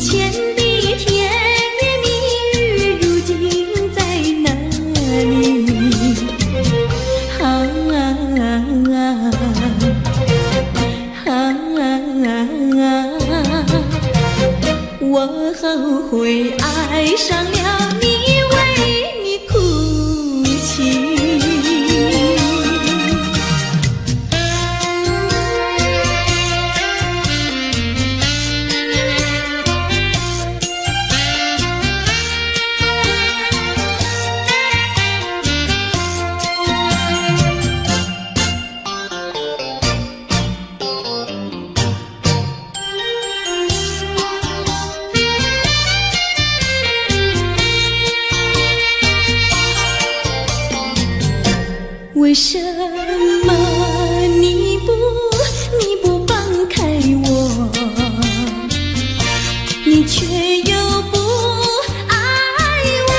前的甜言蜜语，如今在哪里？我后悔爱上了你，为你哭泣。为什么你不放开我，你却又不爱我？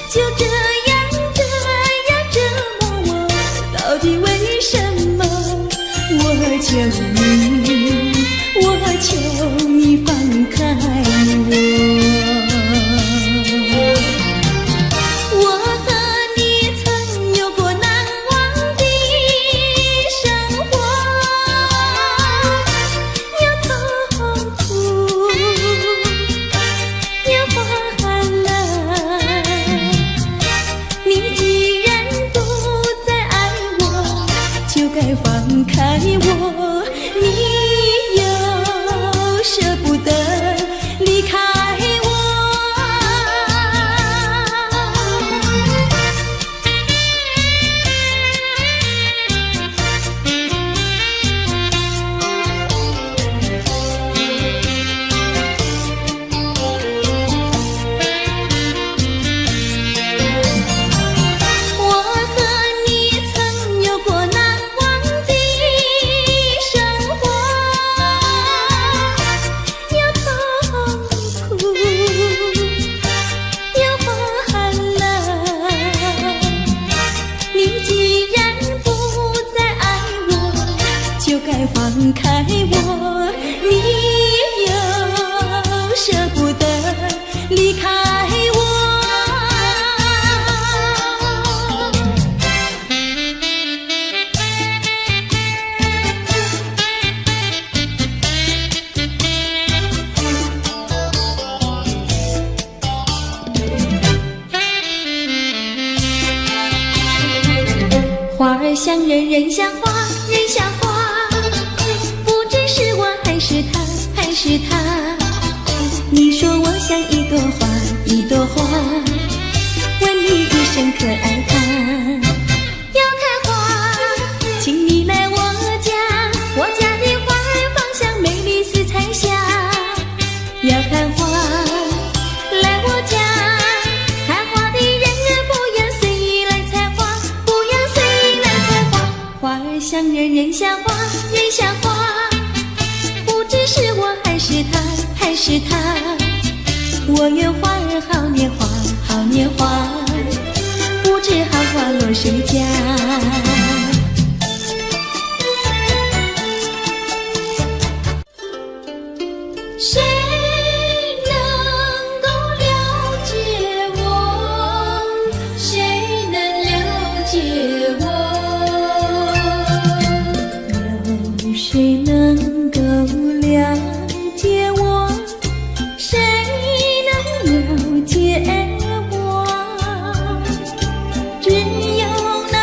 就这样折磨我，到底为什么？我求你放开我。放开我，你又舍不得离开我。放开我，你又舍不得离开我。花儿像人，人像花，人像花。是他，你说我像一朵花，一朵花，问你一声可爱它。要看花，请你来我家，我家的花儿芳香美丽似彩霞。要看花，来我家，看花的人儿不要随意来采花，不要随意来采花。花儿像人，人像花，人像花。是我还是他，我愿花儿好年华，好年华，不知好花落谁家。谁能够了解我？谁能了解我？有谁能够了解我？谁能了解我？只有那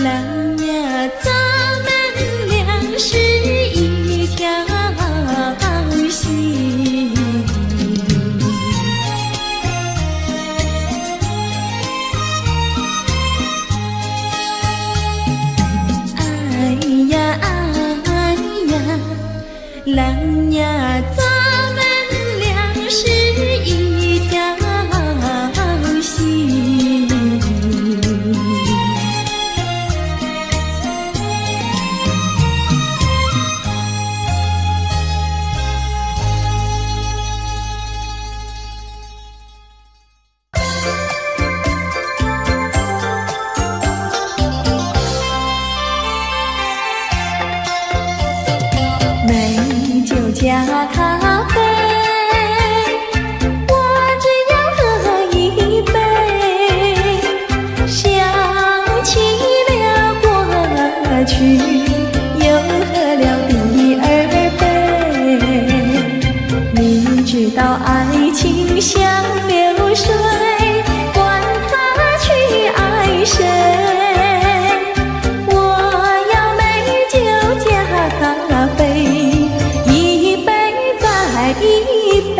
郎呀，咱们俩是一条心。哎呀哎呀，郎呀，咱们俩是一条心。美酒加咖啡，我只要喝一杯。想起了过去，又喝了第二杯。你知道爱情像流水，管它去爱谁。我要美酒加咖啡，一杯再一杯。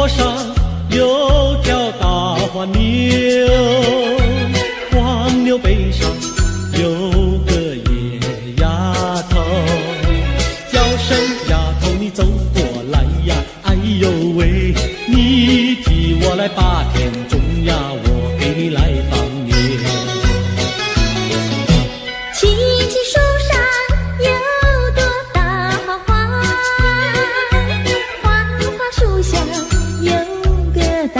坡上有条大黄牛，黄牛背上有个野丫头，叫声丫头你走过来呀，哎呦喂，你替我来把田种呀，我给你来放牛。青青树上有朵大花花，花花树下有个大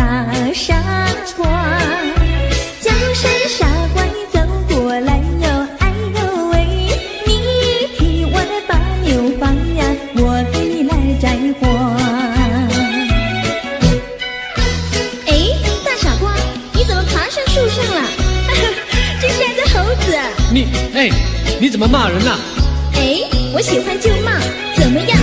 傻瓜，叫声傻瓜你走过来哟，哎呦喂，你替我来把牛放呀，我给你来摘花。哎，大傻瓜，你怎么爬上树上了？这是只猴子。你怎么骂人啊？哎，我喜欢就骂，怎么样？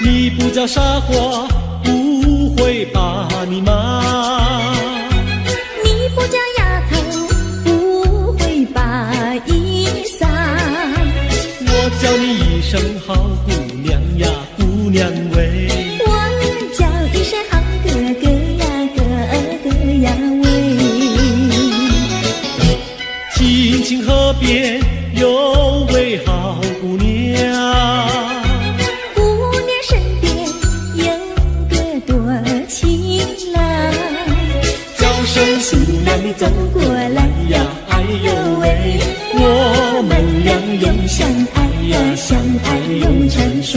你不叫傻瓜，不会把你骂。你不叫丫头，不会把衣撒。我叫你一声好姑娘呀，姑娘喂。我叫一声好哥哥呀，哥哥呀喂。青青河边有位好姑娘，姑娘身边有个多情郎，叫声姑娘你走过来呀，哎呦喂，我们俩永相爱呀，相爱永成双。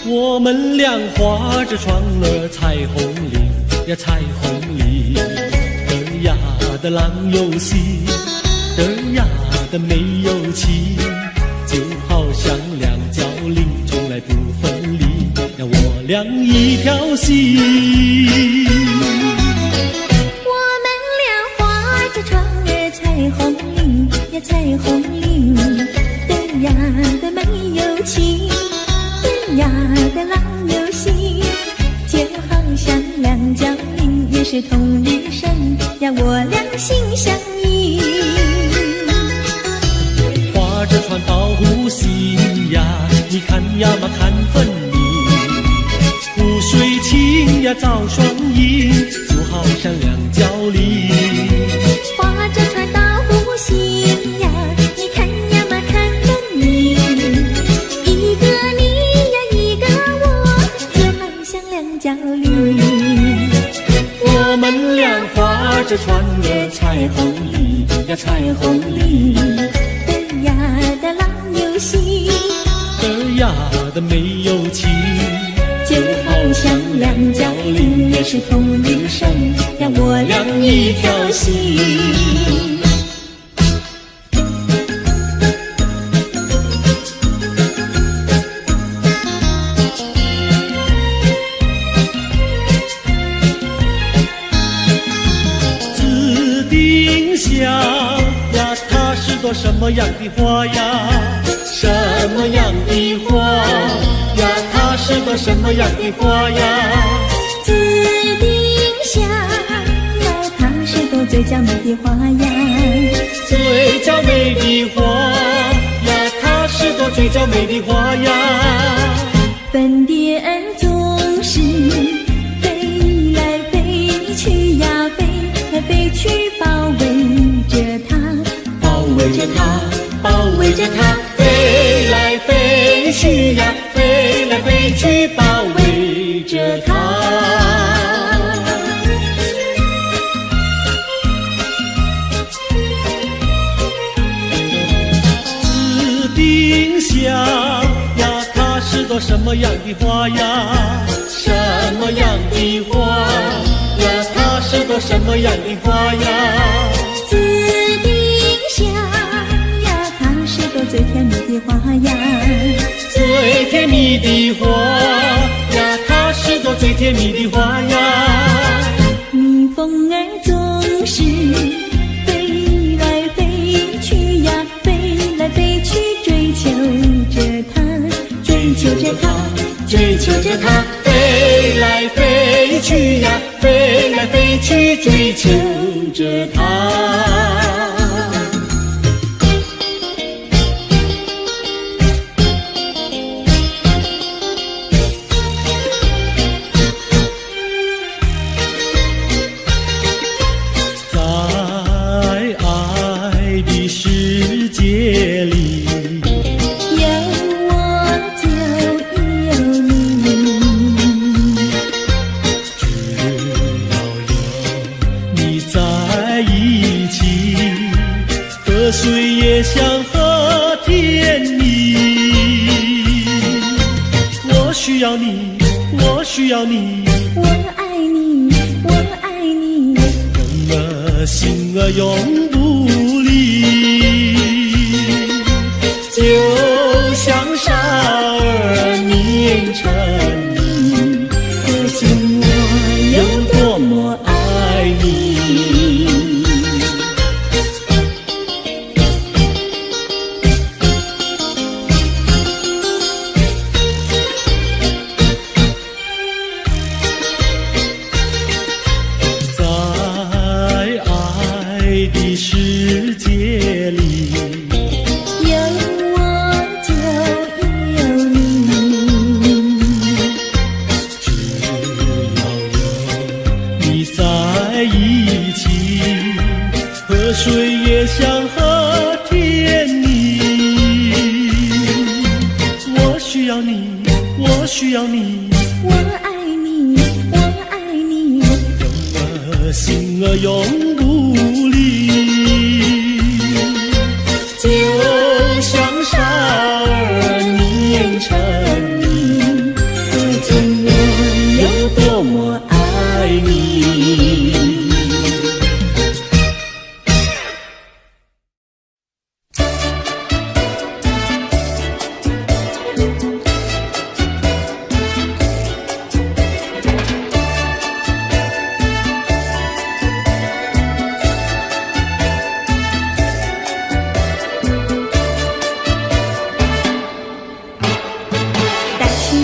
我们俩划着船儿彩虹岭呀，彩虹岭，嘚呀的郎有心，嘚呀的没有情，就好像两角菱，从来不分离呀，我俩一条心。我们俩划着船儿彩虹岭呀，彩虹岭，嘚呀的没有情，嘚呀的郎有心，就好像两角菱，也是同一生呀，我俩心相印。划着船到湖心呀，你看呀嘛看分明，湖水清呀照双影，就好像两角菱。划着船到湖心呀，你看呀嘛看分明，一个你呀一个我，就好像两角菱。我们俩划着船儿彩虹里呀，彩虹里，嘚呀的郎有心，嘚呀的没有情，就好像两角菱，也是同一生呀，我俩一条心。紫丁香呀，它是朵什么样的花呀？什么样的花呀？它是朵什么样的花呀？紫丁香呀，它是朵最娇美的花呀，最娇美的花呀，它是朵最娇美的花呀。粉蝶儿总是飞来飞去呀，飞来飞去，包围着它，包围着它，包围着它，飞来飞去呀，飞来飞去，包围着它。紫丁香呀，它是朵什么样的花呀？什么样的花呀？它是朵什么样的花呀？紫丁香呀，它是朵最甜蜜的花呀，最甜蜜的花呀，它是朵最甜蜜的花呀。蜜蜂儿总是飞来飞去呀，飞来飞去，追求着它，追求着它，追求着它，飞来飞去呀，飞求着他。世界里有我就有你，只要有你在一起，河水也像和甜蜜。我需要你，我需要你，我爱你，我爱你，人儿心儿永不离。就像傻儿年成你，可见我有多么爱你。在爱的世界里，有我就有你，只要有你在一起，河水也像和甜蜜。我需要你，我需要你，我爱你，我爱你，人儿心儿永不离。就像傻儿年成你，可见我有多么爱你。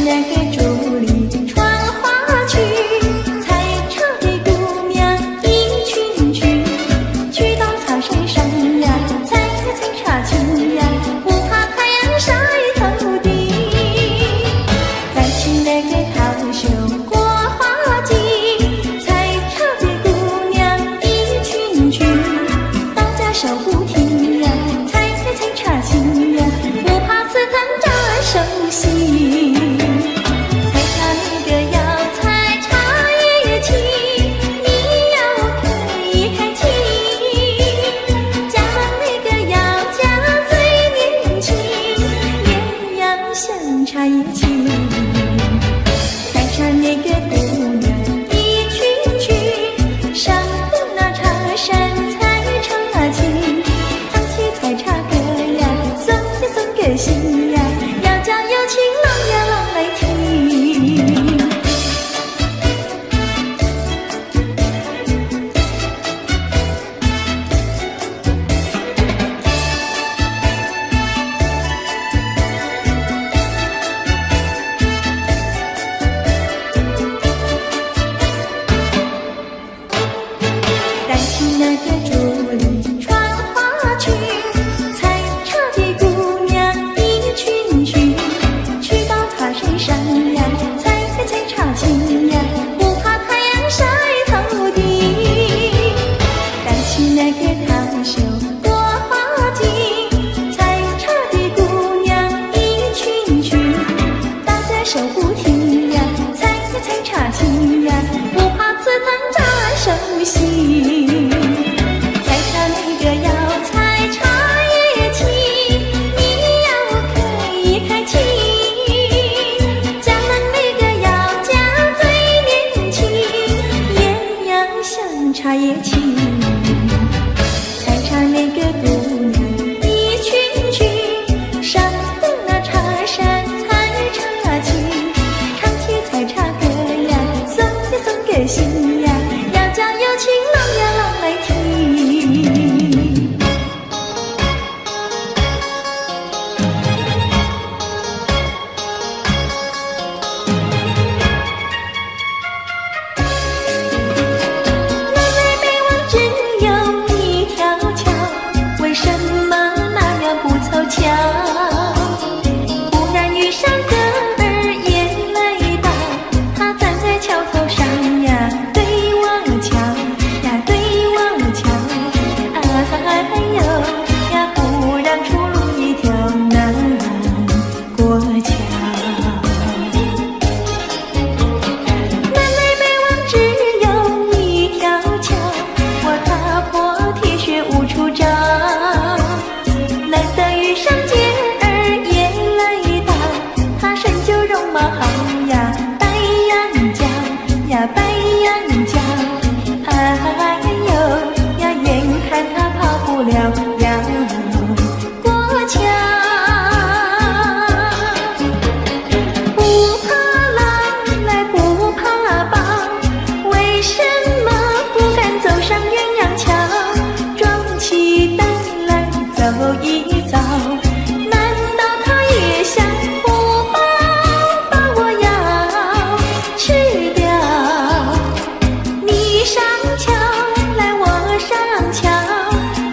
那个竹里穿花去，采茶的姑娘一群群，去到茶山上呀，采茶青呀，不怕太阳晒头顶。再去那个桃秀过花季，采茶的姑娘一群群，到家手不停呀，采茶青呀，不怕刺疼着手心。茶也青，采茶那个姑娘一群群，上了那茶山采茶青，唱起采茶歌呀，送呀送个心呀，要叫有情郎呀郎来听。那个竹里穿花去，采茶的姑娘一一遭。难道他也想不饱，把我要吃掉？你上桥来，我上桥，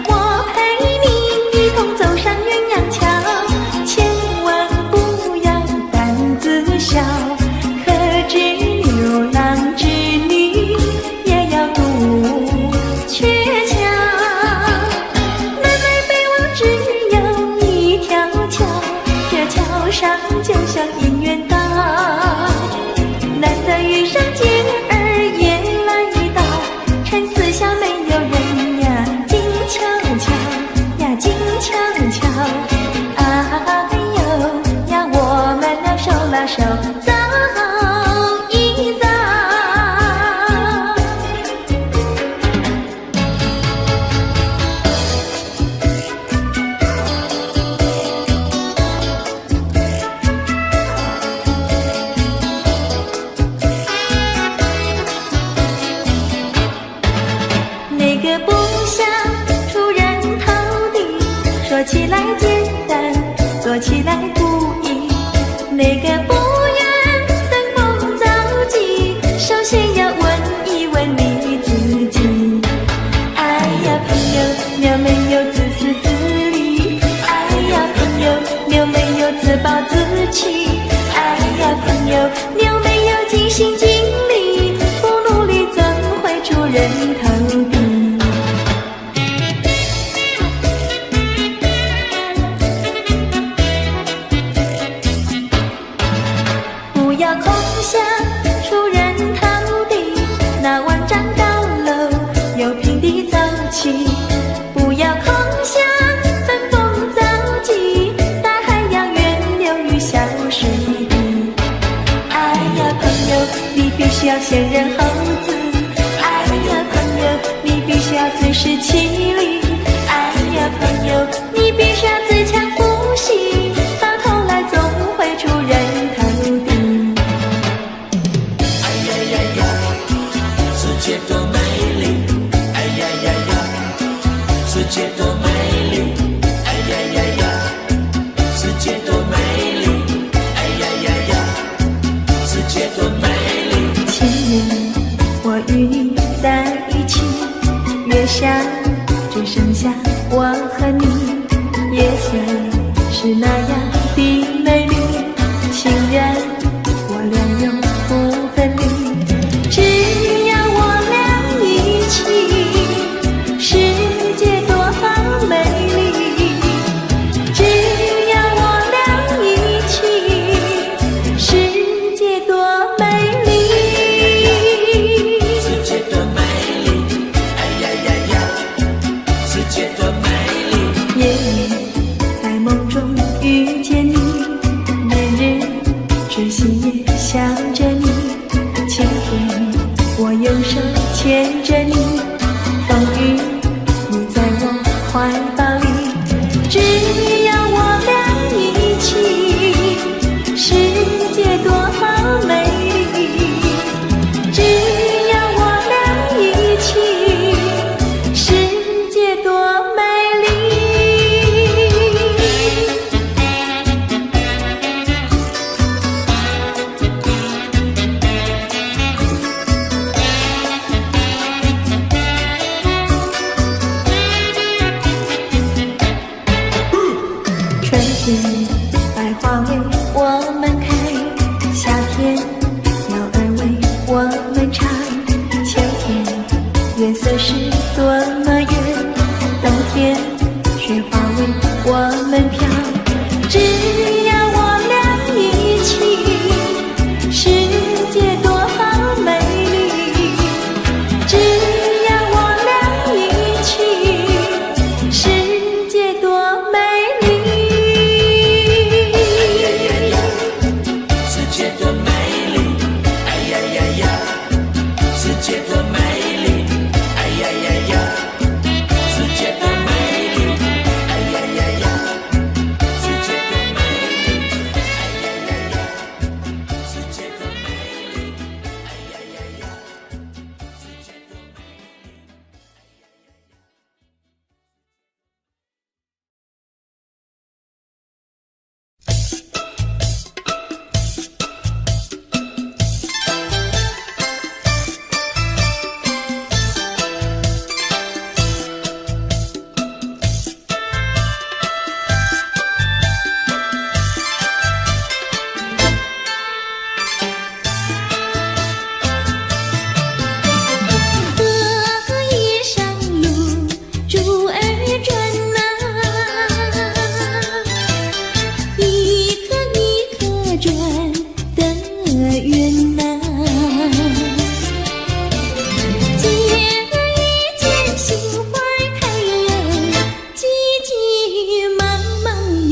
我陪你一同走上鸳鸯桥。千万不要胆子小，可知牛郎织女也要渡鹊桥。南来北往只有一条桥，这桥上就像姻缘岛。难得遇上姐儿也来到，趁四下没有人呀，静悄悄呀，静悄悄。哎呦呀，我们俩手拉手走一遭。那个不想出人头地，说起来简单，做起来不易。那个不愿登峰造极，首先要问一问你自己。哎呀朋友，你有没有自私自利？哎呀朋友，你有没有自暴自弃？哎呀朋友，你有没有尽心尽力？不努力怎会出人头地？不要空想出人头地，那万丈高楼由平地走起。不要空想登峰造极，大海洋源流于小水滴。哎呀朋友，你必须要先人后子。哎呀朋友，你必须要自食其力。哎呀朋友，你必须要自强不息，到头来总会出人头地。世界多美丽，哎呀呀呀！世界多美丽，哎呀呀呀！世界多美丽，哎呀呀呀！世界多美丽。情人，我与你在一起，月下只剩下我和你，夜色是那样的美丽。情人，我俩永不分离，只要我俩一起，世界多美丽。只要我俩一起，世界多美丽。世界多美丽，哎呀呀呀！世界多美丽。夜夜在梦中遇见你，年日只心也想着你。晴天我用手牵着你，风雨你在我怀抱里。只要我俩一起，世界多美丽。只要我俩一起，世界多美丽。春天百花为我们开，夏天鸟儿为我们唱。秋天月色是多么圆，冬天雪花为我们飘。只要我俩一起，世界多美丽。只要我俩一起，世界多美丽。世界多美丽，哎呀呀呀！世界多美丽，哎呀呀呀！世界多美丽，哎呀呀呀！世界多美丽。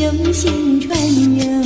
用心传游。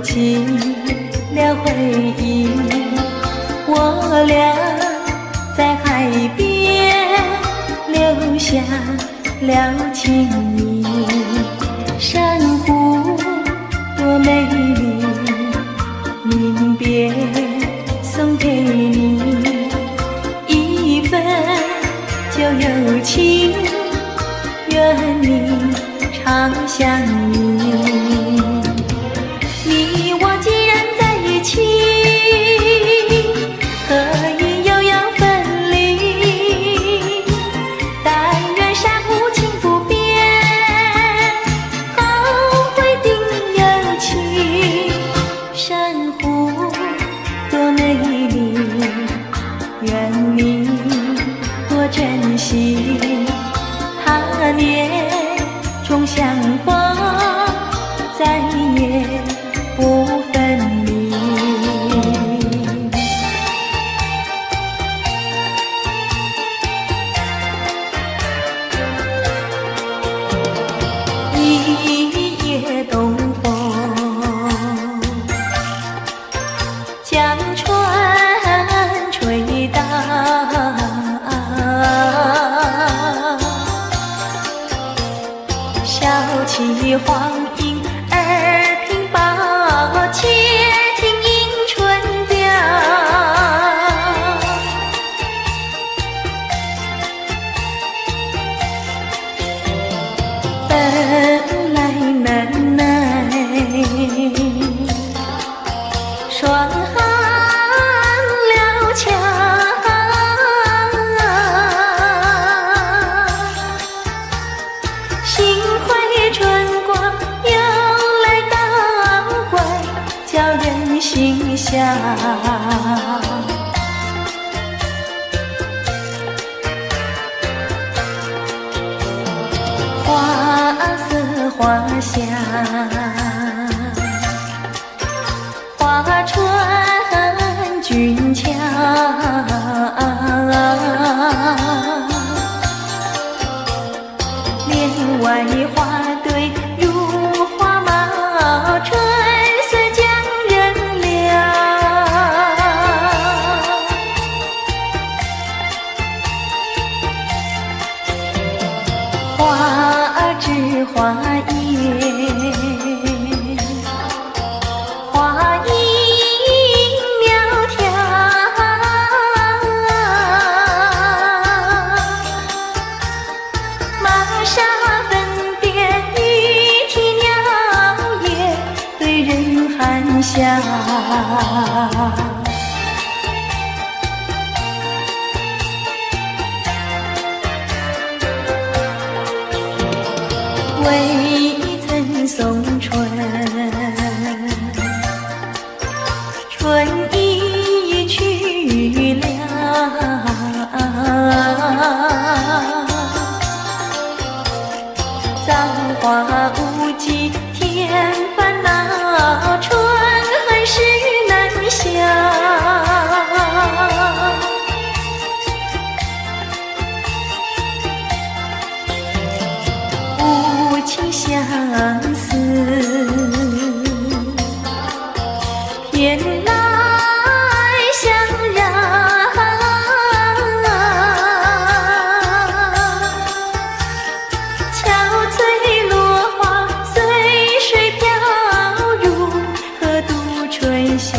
起了回忆，我俩在海边留下了情意。珊瑚多美丽，临别送给你一份旧友情，愿你常相依。你我既然在一起，何以又要分离？但愿山无情不变，后会定有期。珊瑚多美丽，愿你多珍惜。他年终相逢，再也不分离。一夜东风，将船吹荡，笑起黄莺儿鬓抱，且听迎春调。本来难耐，双行了桥，心怀春光又来倒怪，叫人心笑。花色花香，花船俊俏，帘外花对如花帽，春色将人撩。花枝花叶，花影苗条，玛莎粉点玉啼鸟也对人含笑。未曾送春，春已去了。造化无极添烦恼，春恨事难消。无情相思，偏来相让。憔悴落花随水飘入河渡春宵。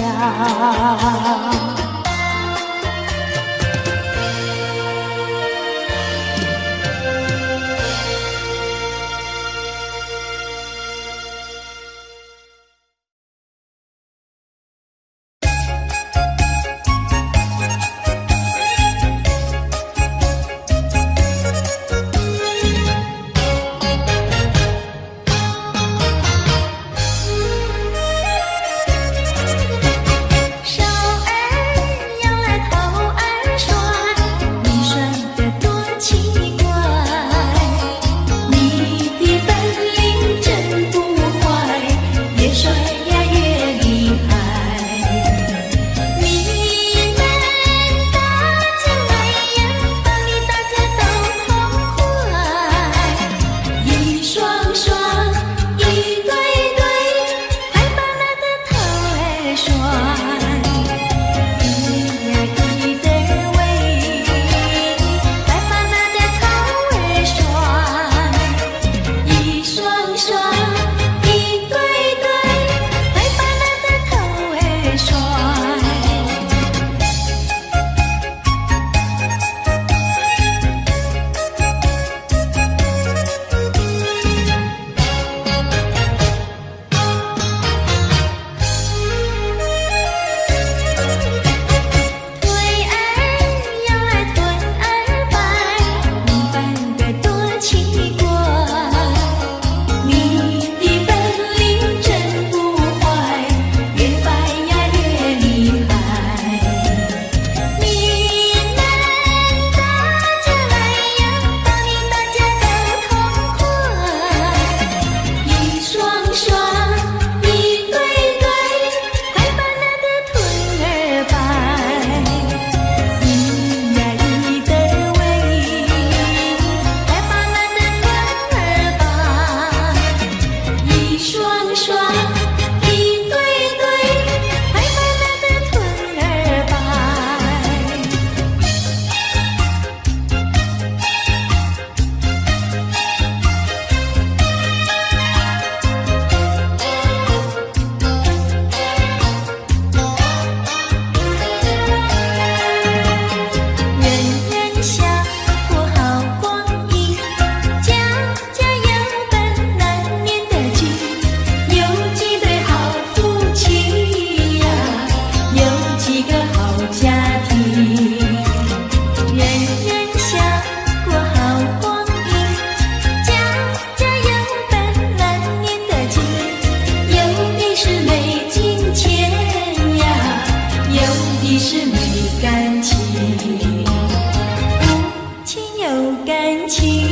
情，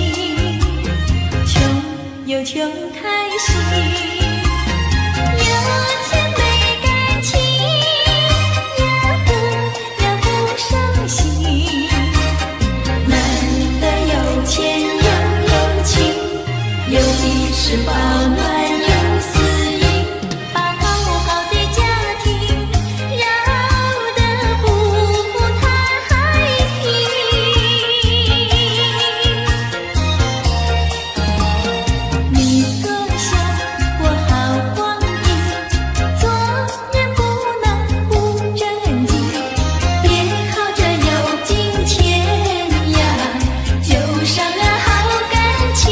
穷有穷开心，有钱没感情，也不伤心。难得有钱又有情，有的是保暖有私隐，把好好的家庭绕得不太平。你若想过好光阴，做人不能不正经，别靠着有金钱呀，就伤了好感情。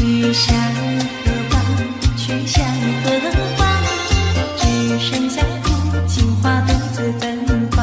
去向何方？去向何方？只剩下古今花独自芬芳。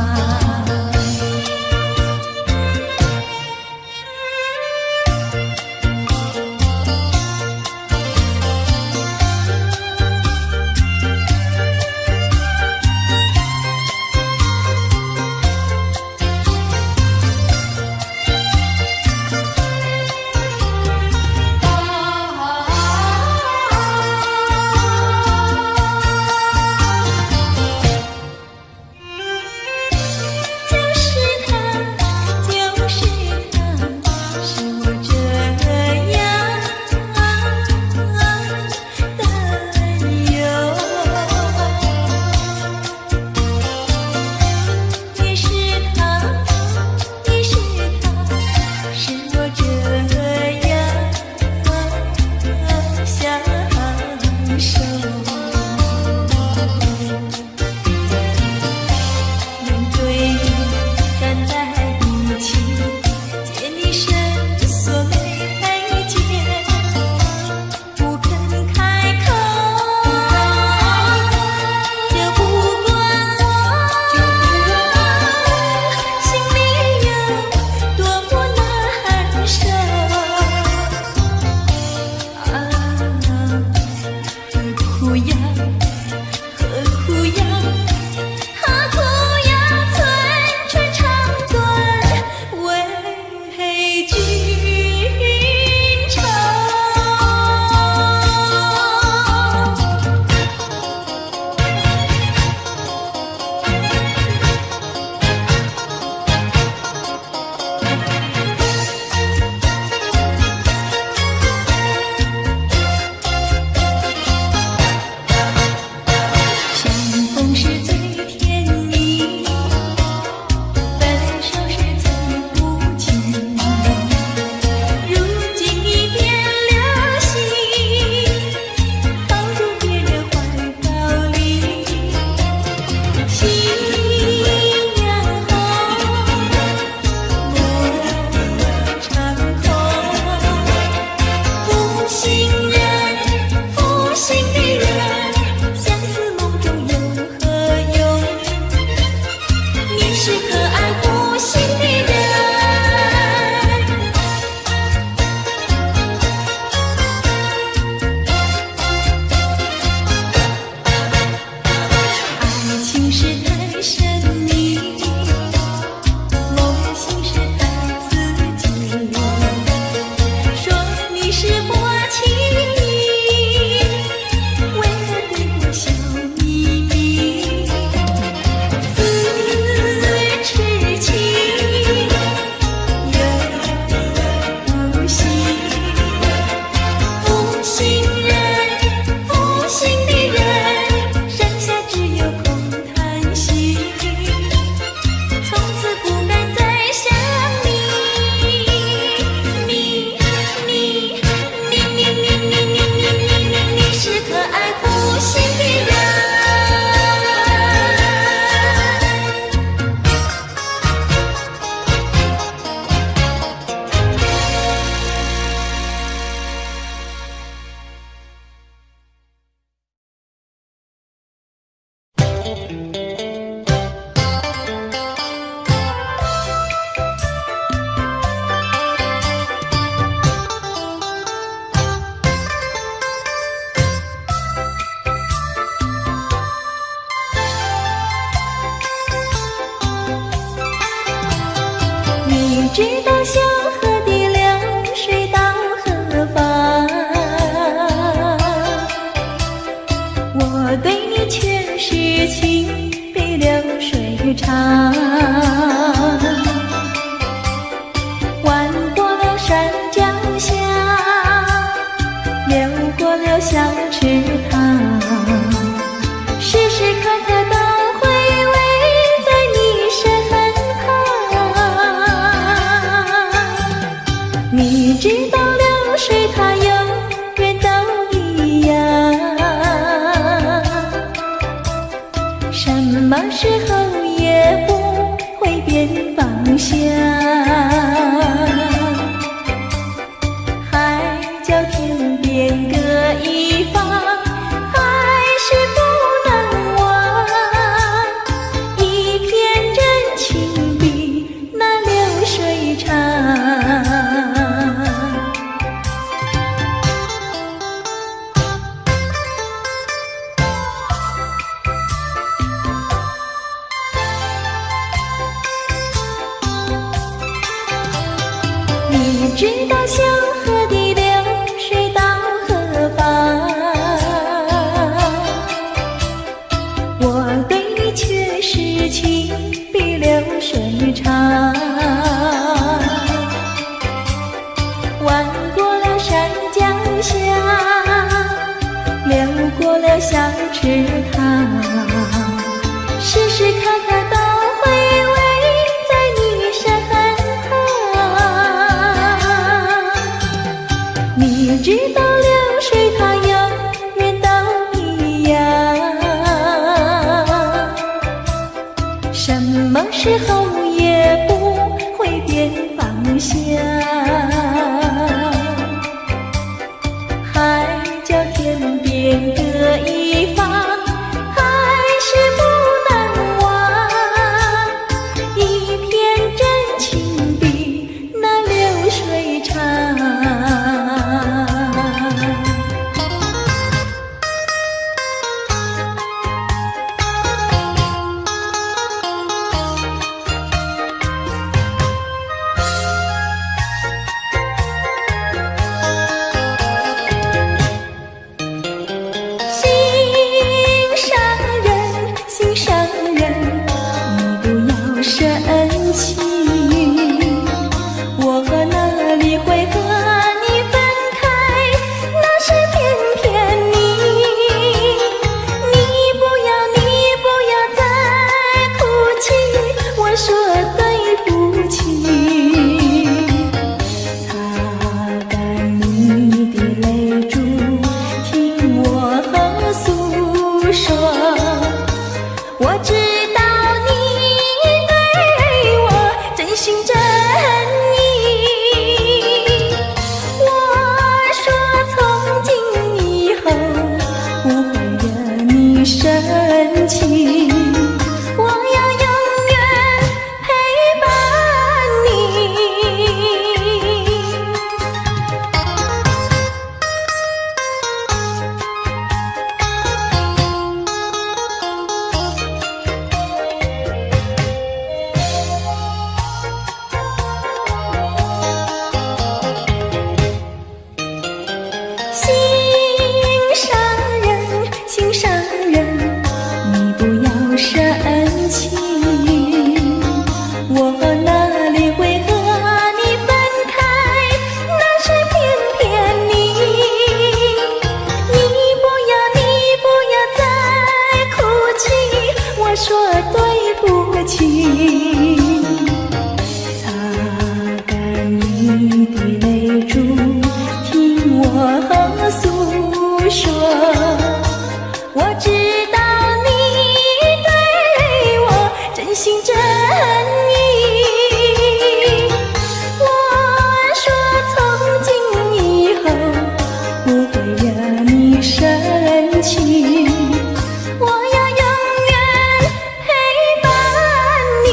知道小河的流水到何方？我对你却是情比流水长。弯过了山脚下，流过了小池塘，时时刻刻都回味在你身旁。你知道流水它永远都一样，什么时候也不会变方向。海角天流水它永远都一样。什么时候也不会变方向，海角天边各一方，还是不能忘。一片真情比那流水长。心上人，你不要生气，我哪里会和你分开？那是偏偏你不要再哭泣，我说对不起。擦干你的泪珠，听我诉说。我知道你对我真心真意，我说从今以后不会惹你生气，我要永远陪伴你。心上人，你不要生气，我哪里会和你分开？那是偏偏你不要再哭泣，我说对不起。擦干你的泪珠，听我诉说。我知道你对我真心真意，我说从今以后不会惹你生气，我要永远陪伴你。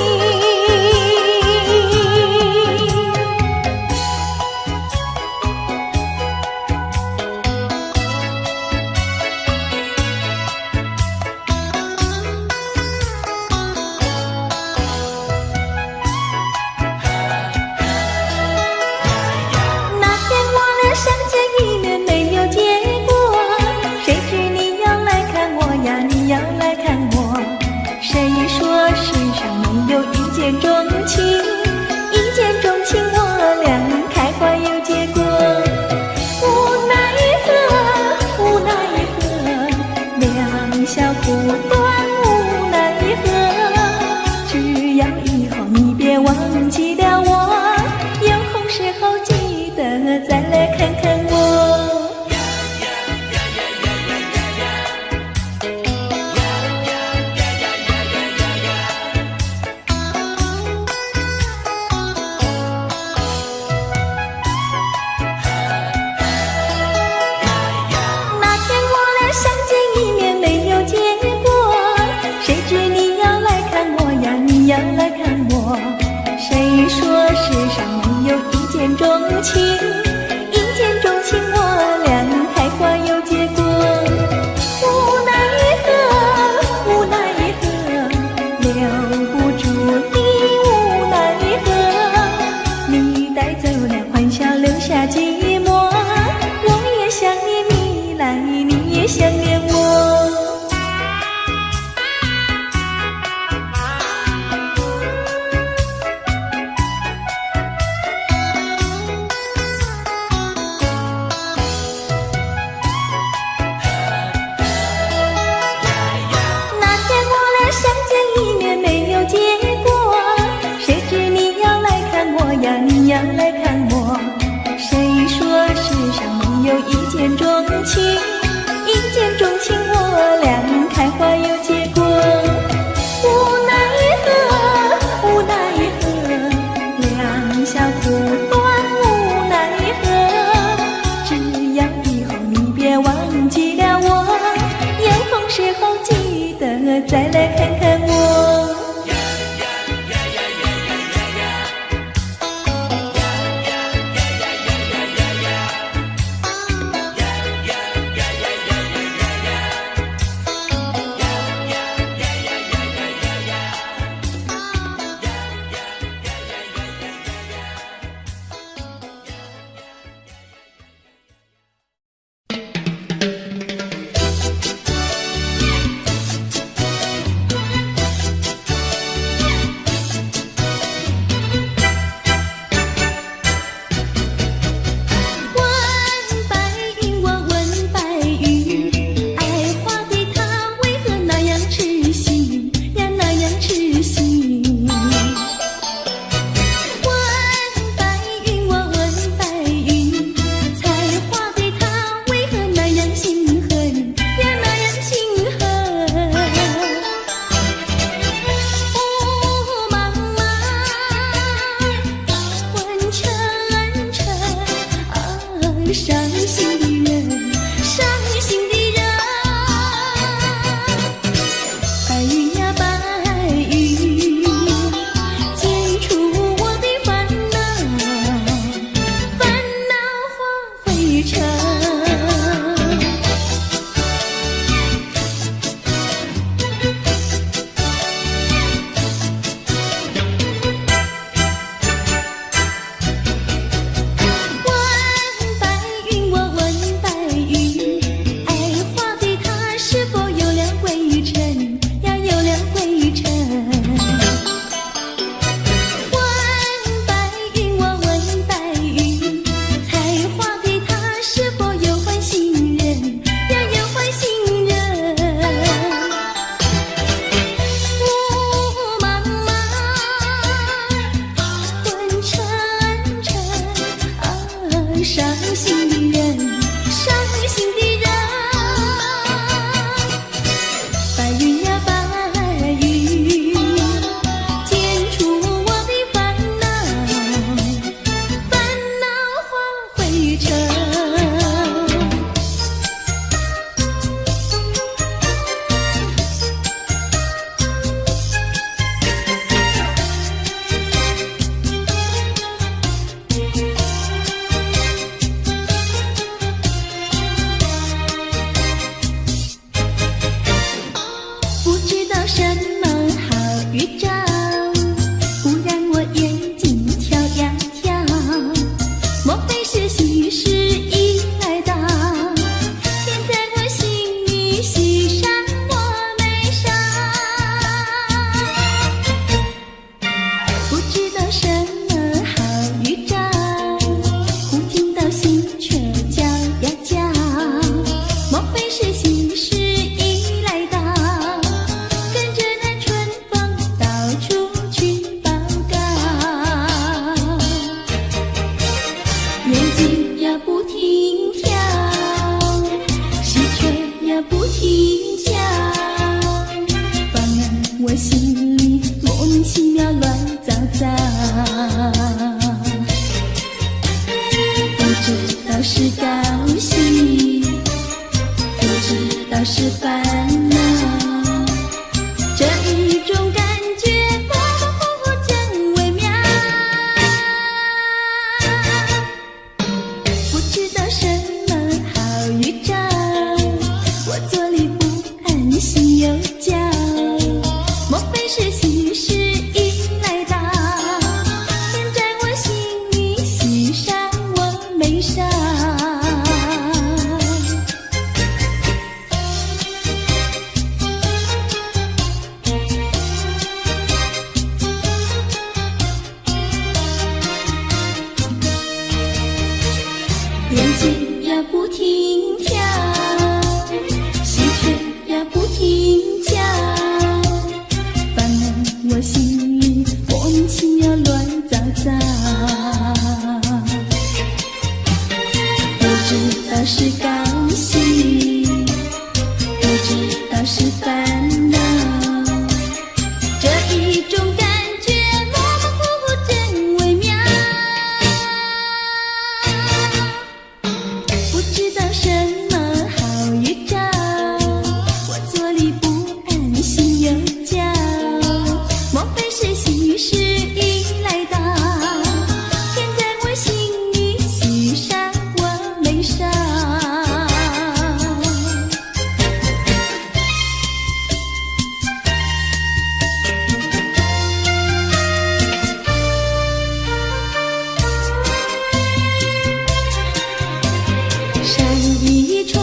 见钟情，一见钟情我俩开花有结果。无奈何，无奈何，两小苦短无奈何。只要以后你别忘记了我，有空时候记得再来看看我。是该喜，不知道是烦恼。这一种感觉模模糊糊真微妙，不知道什么好预兆，我坐立不安，心又焦。莫非是幸运时已来到？天在我心里，喜上我眉梢。山一重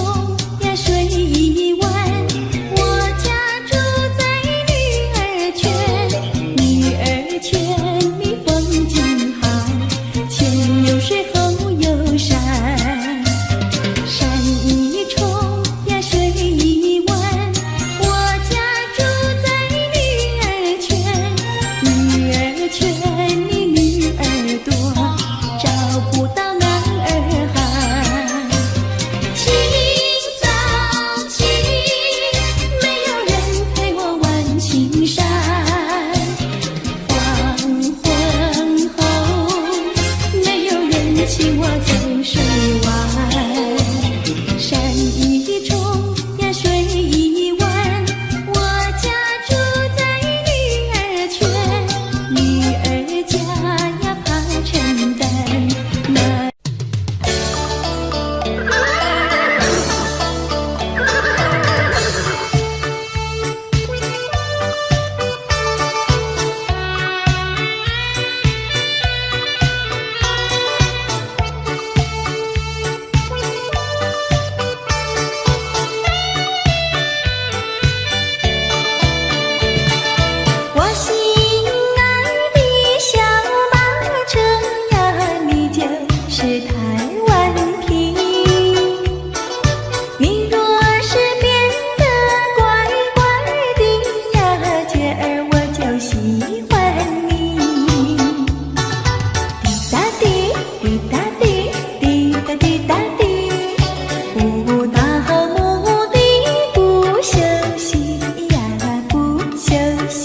呀，水一弯，我家住在女儿泉。女儿泉蜜风景好，前有水后有山。山一重呀，水一弯，我家住在女儿泉。女儿泉里女儿多，找不到男儿汉。清早起，没有人陪我玩青山。黄昏后，没有人请我走水湾。山一重呀，水一弯，我家住在女儿泉。女儿家呀，怕承担那我心爱的小马车呀，你就是台湾瓶。你若是变得乖乖的呀，姐儿我就喜欢你。滴答滴，滴答滴，滴答滴答滴，不到目的不休息呀，不休息。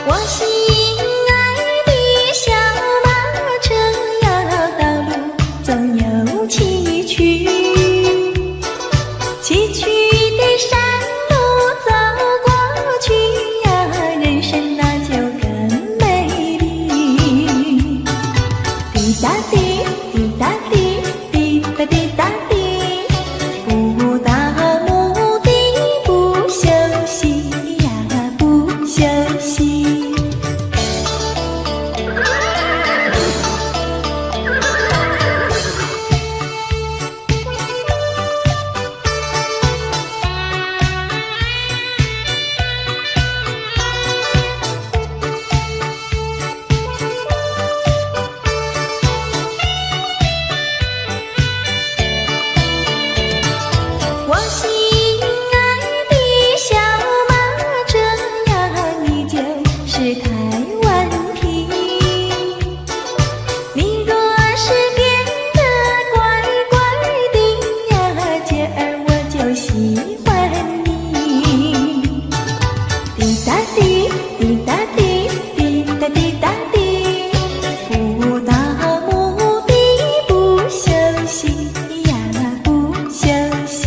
我心爱的小马车呀，道路总有崎岖，崎岖的山路走过去呀，人生那就更美丽。滴答滴，滴答滴，滴答滴答滴，不到目的不休息呀，不休息。我心爱的小马车呀，你就是台湾瓶。你若是变得乖乖的呀，姐儿我就喜欢你。滴答滴，滴答滴，滴答滴答滴，不到目的不休息呀，不休息。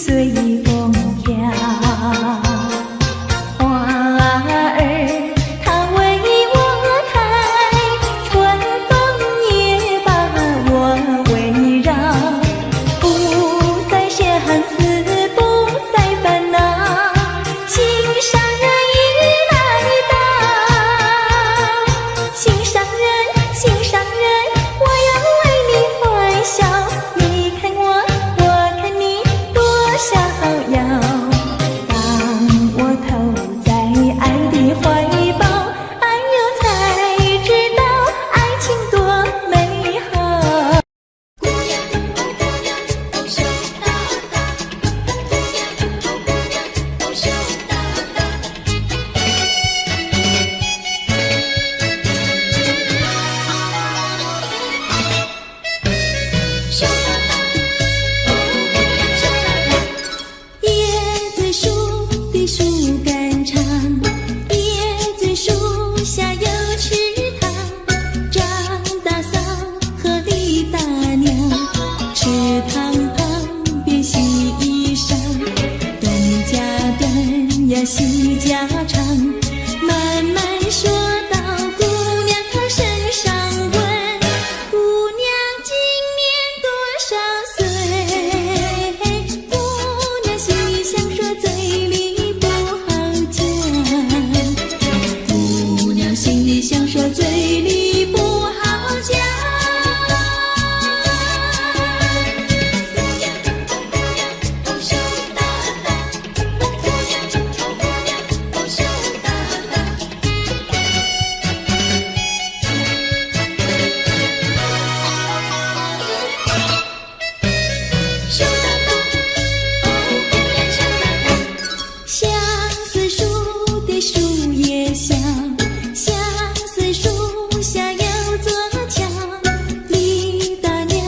随风飘。花儿它为我开，春风也把我围绕，不再相思，不再烦恼，心上人已来到，心上人，心上人，我要为你欢笑，你看我，我看你，多逍遥。当我投在爱的怀抱，哎呦才知道爱情多美好。姑娘，哦姑娘，哦羞答答，姑娘，哦姑娘，哦羞答答。羞答答，哦姑娘羞答答。椰子树的树干长，椰子树下有池塘，张大嫂和李大娘，池塘旁边洗衣裳，短家短呀细家长，慢慢说到姑娘她身上问，姑娘今年多少岁？姑娘心里想说，嘴里不好讲。姑娘心里想说，嘴里不好讲。姑娘，哦姑娘，哦羞答答，姑娘，哦姑娘，哦羞答答。羞答答，哦姑娘羞答答。相思树的树叶香，相思树下有座桥，李大娘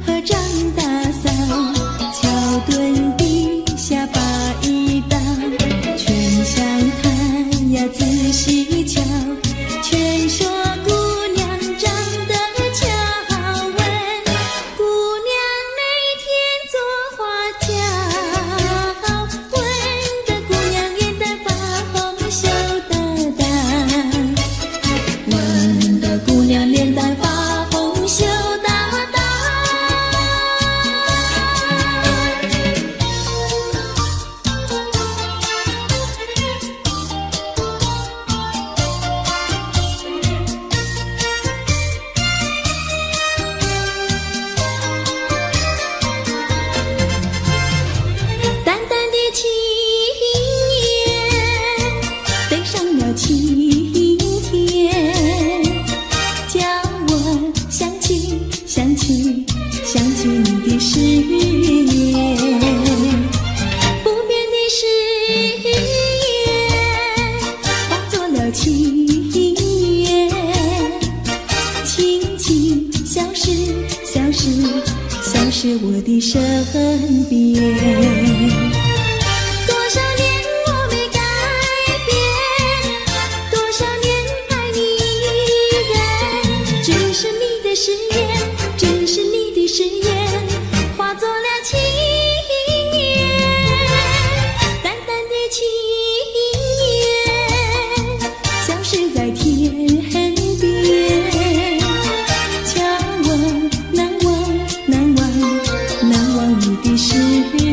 和张大嫂，桥墩底下把一道，全相看呀仔细瞧，全说姑娘长得巧，问姑娘哪天做花轿，问得姑娘脸蛋发红羞答答，问得姑娘脸蛋发红羞答答。淡淡的青叶登上了青天，叫我想起想起想起你的誓言，不变的誓言化作了情缘，轻轻消失消失消失我的身边。多少年我没改变，多少年爱你依然，只是你的誓言，只是你的誓言，化作了情缘，淡淡的情缘，消失在天边，叫我难忘难忘难忘你的誓言。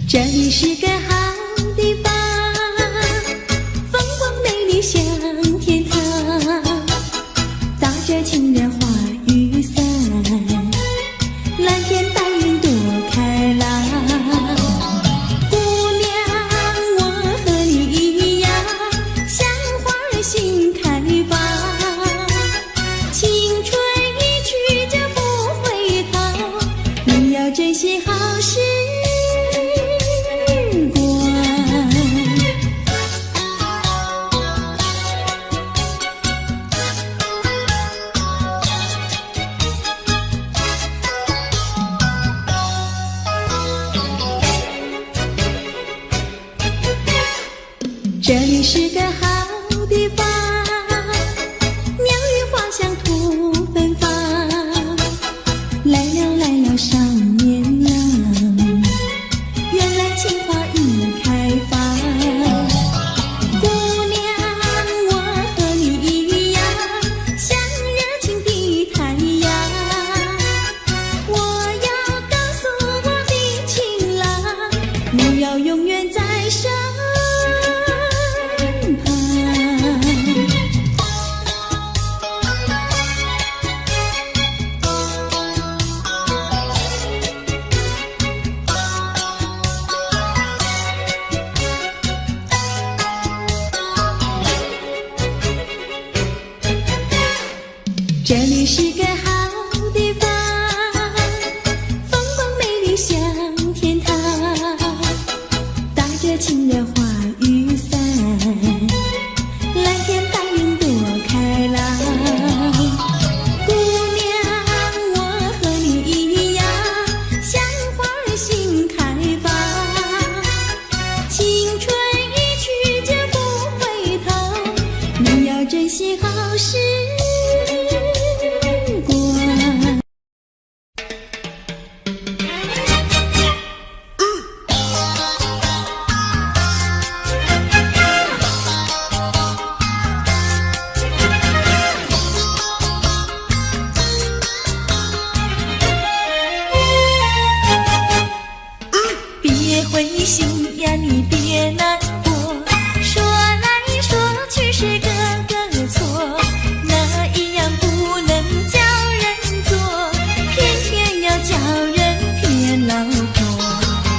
这里是个好地方，风光美丽像天堂，打着情人花雨伞，蓝天白云多开朗。姑娘，我和你一样，像花儿心开放，青春一去就不回头，你要珍惜好时这里是个好地方，风光美丽像天堂，打着清凉花雨伞，蓝天白云多开朗。姑娘，我和你一样，像花儿心开放，青春一去就不回头，你要珍惜好时光。别灰心呀，你别难过，说来说去是个个错，哪一样不能叫人做，偏偏要叫人骗老婆。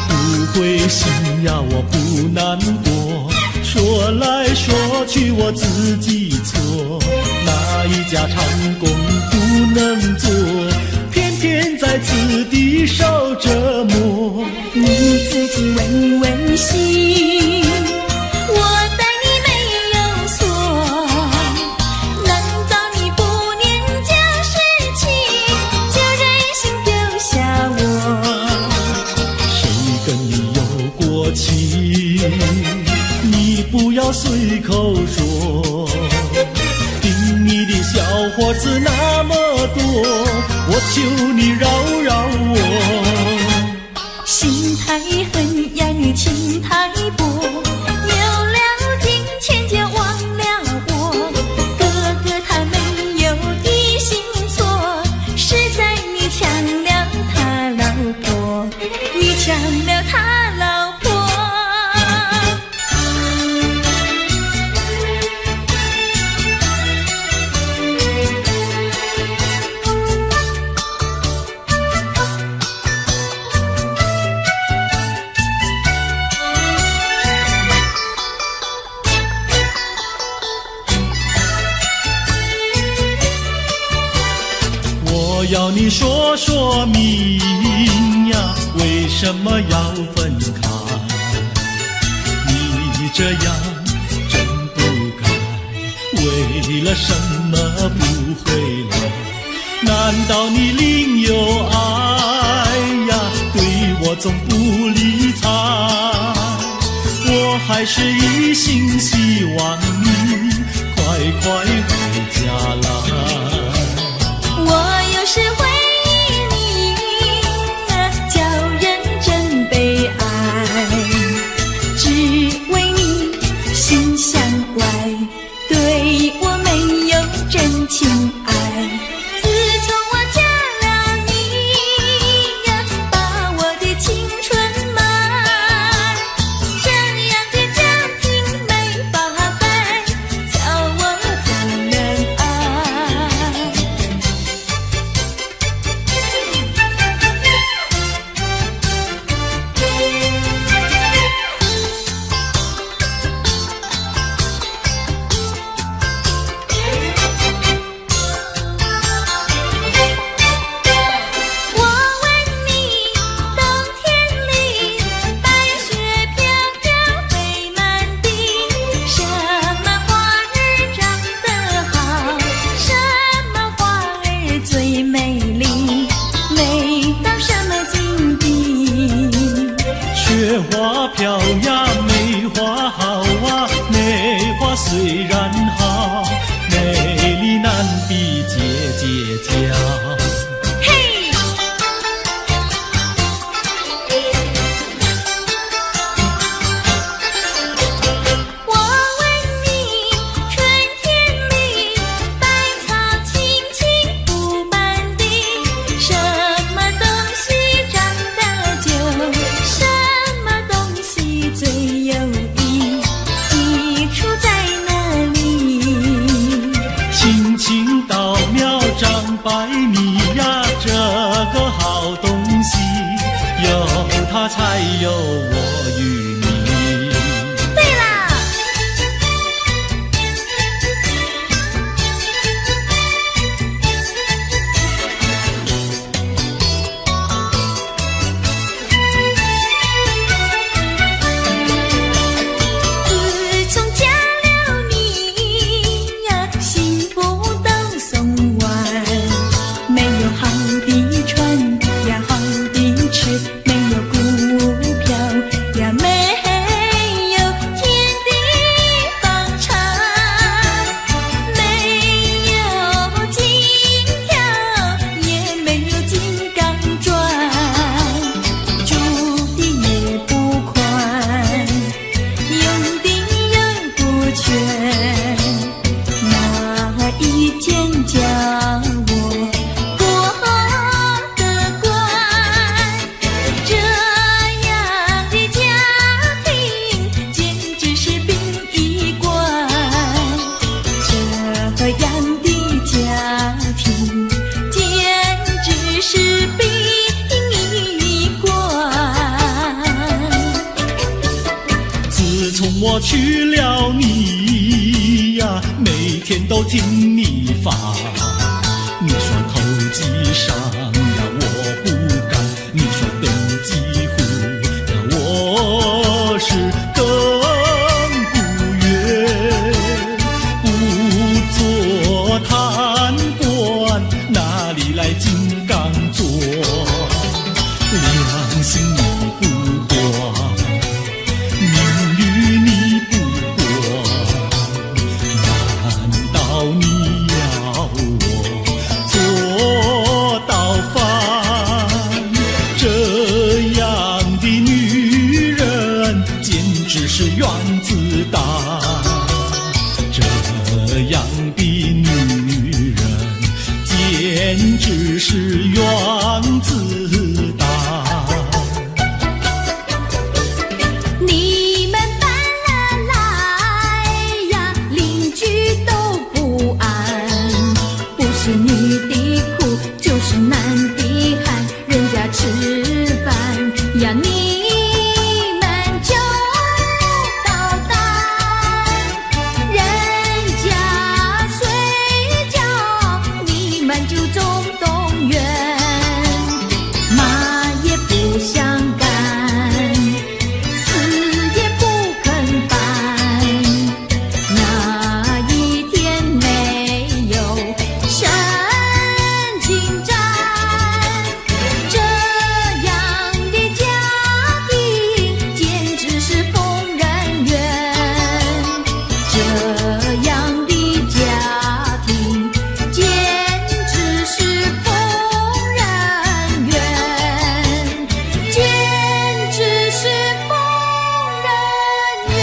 不灰心呀，我不难过，说来说去我自己错，哪一家长工不能做，偏偏在此地受折磨。你自己问问心，我待你没有错，难道你不念旧事情，就任性丢下我？谁跟你有过情，你不要随口说，听你的小伙子那么多，我求你饶饶我。心太狠呀，你情太薄，有了金钱就忘了我。哥哥他没有的心错，是在你抢了他老婆，你抢了他老婆。我要你说说明呀，为什么要分开？你这样真不该，为了什么不回来？难道你另有爱呀？对我总不理睬，我还是一心希望你快快回家来。我有时会忆你，叫人真悲哀，只为你心向外，对我没有真情爱。自从我嫁了你呀，把我的青春卖，这样的家庭没法摆，叫我怎能爱？我问你，冬天里白雪飘飘飞满地，什么花儿长得好，什么花儿最美丽，美到什么境地？雪花飘呀，梅花好啊，梅花虽然好，美丽难比姐姐娇。嘿，我问你，春天里百草青青布满地，什么东西长得久，什么东西最有益，益处在哪里？青青稻苗长百米呀，这个好东西，有它才有我与你。对啦，抹去了你呀，每天都听你发。你说投机商呀，我不干；你说登记户呀，我是更不愿。不做贪官，哪里来金刚座？良心你不管，名誉你不管，难道你要我做到饭？这样的女人简直是原子弹，这样的女人简直是原子弹。你们搬了来呀，邻居都不安。不是女的苦，就是男的寒，人家吃饭呀，你们就捣蛋。人家睡觉，你们就总动员。骂也不想干，死也不肯搬。哪一天没有神经战？这样的家庭简直是疯人院，这样的家庭简直是疯人院，简直是疯人院。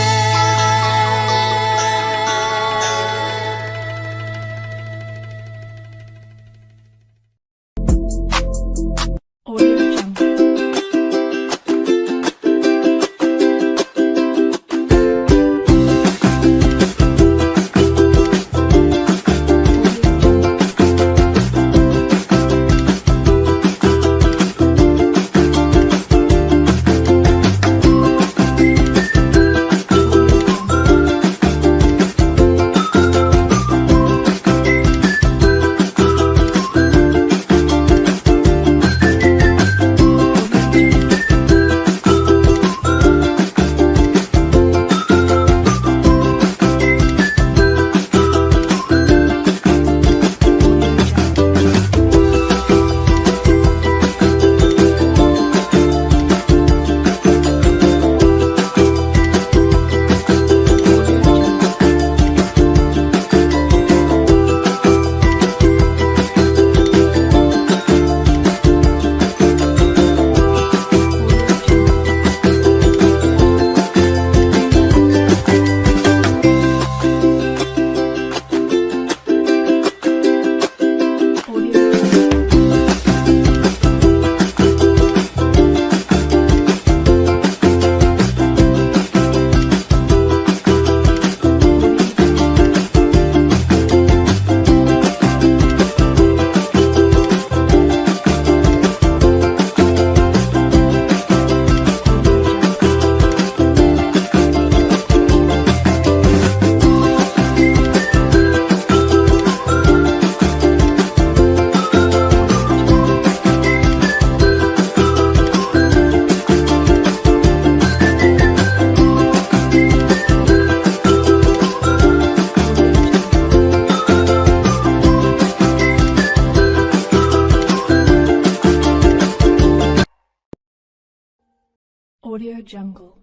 Audio Jungle.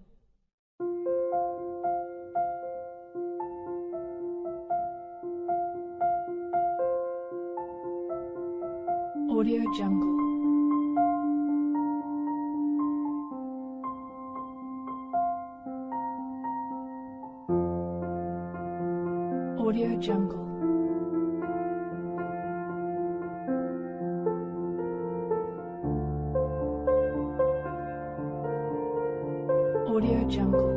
Audio Jungle. Audio Jungle. Audio Jungle.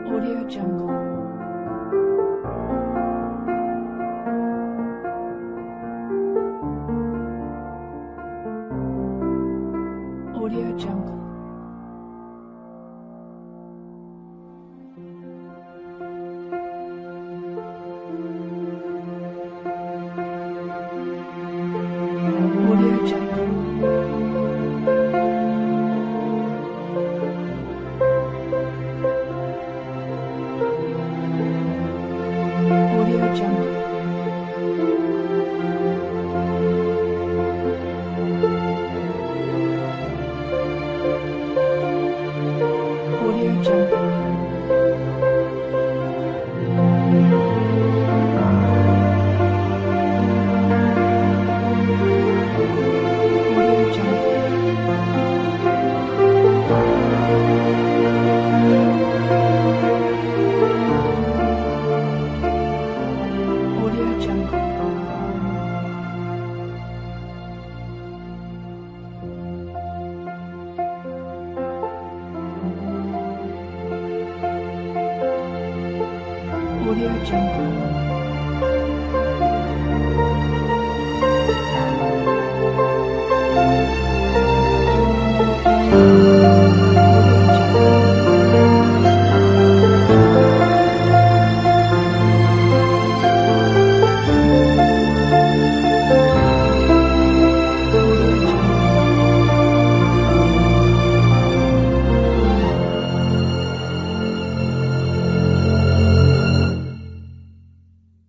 Audio Jungle. Audio Jungle.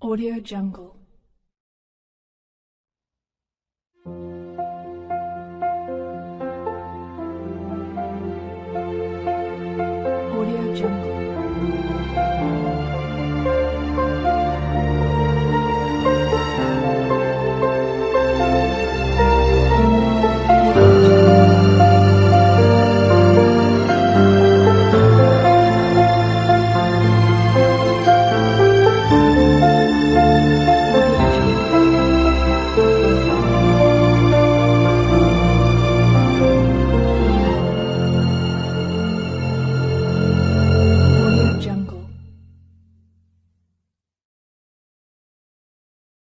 Audio Jungle. Audio Jungle.